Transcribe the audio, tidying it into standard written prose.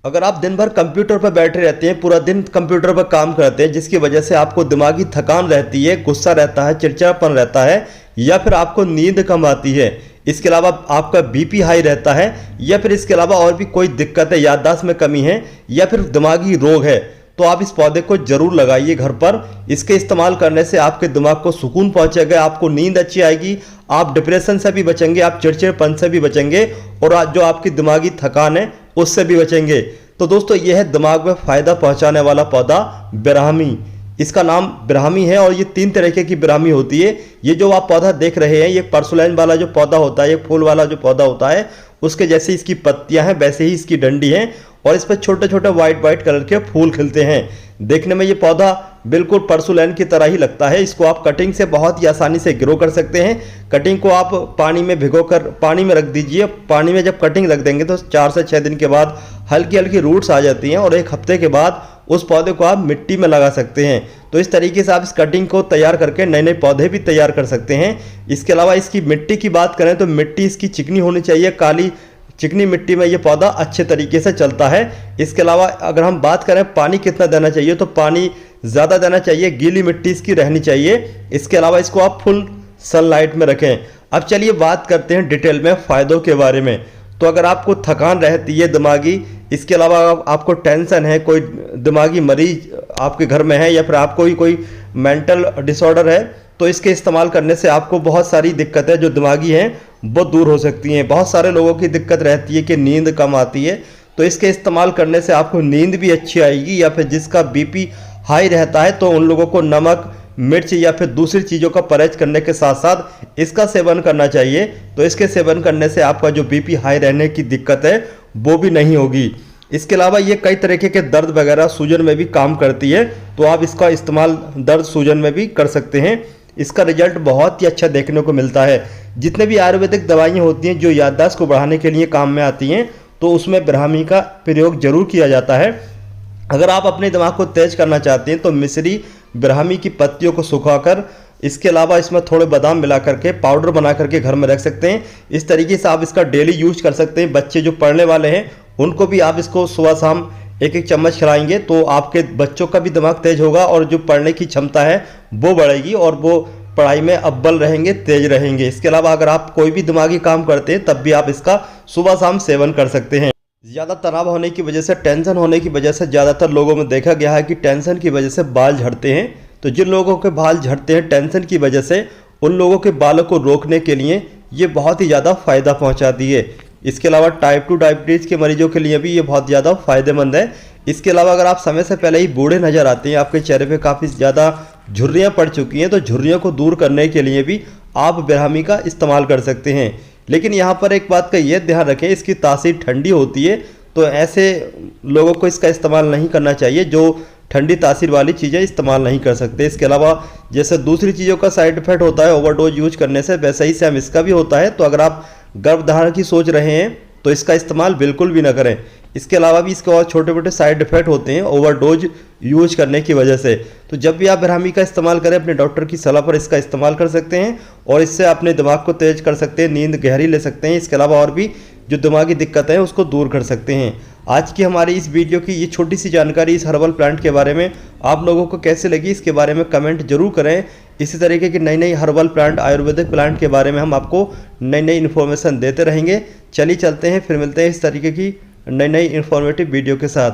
अगर आप दिन भर कंप्यूटर पर बैठे रहते हैं, पूरा दिन कंप्यूटर पर काम करते हैं, जिसकी वजह से आपको दिमागी थकान रहती है, गुस्सा रहता है, चिड़चिड़ापन रहता है, या फिर आपको नींद कम आती है, इसके अलावा आपका बीपी हाई रहता है, या फिर इसके अलावा और भी कोई दिक्कत है, याददाश्त में कमी है, या फिर दिमागी रोग है, तो आप इस पौधे को जरूर लगाइए घर पर। इसके इस्तेमाल करने से आपके दिमाग को सुकून पहुंचेगा, आपको नींद अच्छी आएगी, आप डिप्रेशन से भी बचेंगे, आप चिड़चिड़पन से भी बचेंगे, और जो आपकी दिमागी थकान है उससे भी बचेंगे। तो दोस्तों, यह है दिमाग में फ़ायदा पहुंचाने वाला पौधा ब्राह्मी। इसका नाम ब्राह्मी है और ये 3 तरीके की ब्राह्मी होती है। ये जो आप पौधा देख रहे हैं, ये पर्सुलाइन वाला जो पौधा होता है, ये फूल वाला जो पौधा होता है, उसके जैसे इसकी पत्तियां हैं, वैसे ही इसकी डंडी है, और इस पर छोटे छोटे वाइट कलर के फूल खिलते हैं। देखने में ये पौधा बिल्कुल परसुलैन की तरह ही लगता है। इसको आप कटिंग से बहुत ही आसानी से ग्रो कर सकते हैं। कटिंग को आप पानी में भिगोकर पानी में रख दीजिए। पानी में जब कटिंग रख देंगे तो 4 से 6 दिन के बाद हल्की हल्की रूट्स आ जाती हैं, और 1 हफ्ते के बाद उस पौधे को आप मिट्टी में लगा सकते हैं। तो इस तरीके से आप इस कटिंग को तैयार करके नए नए पौधे भी तैयार कर सकते हैं। इसके अलावा इसकी मिट्टी की बात करें तो मिट्टी इसकी चिकनी होनी चाहिए। काली चिकनी मिट्टी में ये पौधा अच्छे तरीके से चलता है। इसके अलावा अगर हम बात करें पानी कितना देना चाहिए, तो पानी ज़्यादा देना चाहिए, गीली मिट्टी इसकी रहनी चाहिए। इसके अलावा इसको आप फुल सनलाइट में रखें। अब चलिए बात करते हैं डिटेल में फ़ायदों के बारे में। तो अगर आपको थकान रहती है दिमागी, इसके अलावा आपको टेंशन है, कोई दिमागी मरीज आपके घर में है, या फिर आपको ही कोई मेंटल डिसऑर्डर है, तो इसके इस्तेमाल करने से आपको बहुत सारी दिक्कतें जो दिमागी हैं वो दूर हो सकती हैं। बहुत सारे लोगों की दिक्कत रहती है कि नींद कम आती है, तो इसके इस्तेमाल करने से आपको नींद भी अच्छी आएगी। या फिर जिसका बीपी हाई रहता है, तो उन लोगों को नमक, मिर्च या फिर दूसरी चीज़ों का परहेज करने के साथ साथ इसका सेवन करना चाहिए। तो इसके सेवन करने से आपका जो बीपी हाई रहने की दिक्कत है वो भी नहीं होगी। इसके अलावा ये कई तरीके के दर्द वगैरह, सूजन में भी काम करती है, तो आप इसका इस्तेमाल दर्द सूजन में भी कर सकते हैं। इसका रिजल्ट बहुत ही अच्छा देखने को मिलता है। जितने भी आयुर्वेदिक दवाइयाँ होती हैं जो याददाश्त को बढ़ाने के लिए काम में आती हैं, तो उसमें ब्राह्मी का प्रयोग जरूर किया जाता है। अगर आप अपने दिमाग को तेज करना चाहते हैं तो मिश्री ब्राह्मी की पत्तियों को सुखाकर, इसके अलावा इसमें थोड़े बादाम मिला करके पाउडर बना करके घर में रख सकते हैं। इस तरीके से आप इसका डेली यूज कर सकते हैं। बच्चे जो पढ़ने वाले हैं उनको भी आप इसको सुबह शाम 1-1 चम्मच खिलाएंगे तो आपके बच्चों का भी दिमाग तेज होगा, और जो पढ़ने की क्षमता है वो बढ़ेगी, और वो पढ़ाई में अव्वल रहेंगे, तेज रहेंगे। इसके अलावा अगर आप कोई भी दिमागी काम करते हैं तब भी आप इसका सुबह शाम सेवन कर सकते हैं। ज़्यादा तनाव होने की वजह से, टेंशन होने की वजह से ज़्यादातर लोगों में देखा गया है कि टेंशन की वजह से बाल झड़ते हैं। तो जिन लोगों के बाल झड़ते हैं टेंशन की वजह से, उन लोगों के बालों को रोकने के लिए ये बहुत ही ज़्यादा फ़ायदा पहुंचाती है। इसके अलावा टाइप 2 डायबिटीज़ के मरीजों के लिए भी ये बहुत ज़्यादा फ़ायदेमंद है। इसके अलावा अगर आप समय से पहले ही बूढ़े नज़र आते हैं, आपके चेहरे पे काफ़ी ज़्यादा झुर्रियाँ पड़ चुकी हैं, तो झुर्रियों को दूर करने के लिए भी आप ब्राह्मी का इस्तेमाल कर सकते हैं। लेकिन यहाँ पर एक बात का ये ध्यान रखें, इसकी तासीर ठंडी होती है, तो ऐसे लोगों को इसका इस्तेमाल नहीं करना चाहिए जो ठंडी तासीर वाली चीज़ें इस्तेमाल नहीं कर सकते। इसके अलावा जैसे दूसरी चीज़ों का साइड इफेक्ट होता है ओवरडोज यूज करने से, वैसा ही सेम इसका भी होता है। तो अगर आप गर्भधारण की सोच रहे हैं तो इसका इस्तेमाल बिल्कुल भी ना करें। इसके अलावा भी इसके और छोटे मोटे साइड इफेक्ट होते हैं ओवरडोज यूज करने की वजह से। तो जब भी आप ब्राह्मी का इस्तेमाल करें, अपने डॉक्टर की सलाह पर इसका इस्तेमाल कर सकते हैं, और इससे अपने दिमाग को तेज कर सकते हैं, नींद गहरी ले सकते हैं। इसके अलावा और भी जो दिमागी दिक्कतें हैं उसको दूर कर सकते हैं। आज की हमारी इस वीडियो की ये छोटी सी जानकारी इस हर्बल प्लांट के बारे में आप लोगों को कैसे लगी, इसके बारे में कमेंट जरूर करें। इसी तरीके की नई नई हर्बल प्लांट, आयुर्वेदिक प्लांट के बारे में हम आपको नई नई इन्फॉर्मेशन देते रहेंगे। चलिए चलते हैं, फिर मिलते हैं इस तरीके की नई नई इन्फॉर्मेटिव वीडियो के साथ।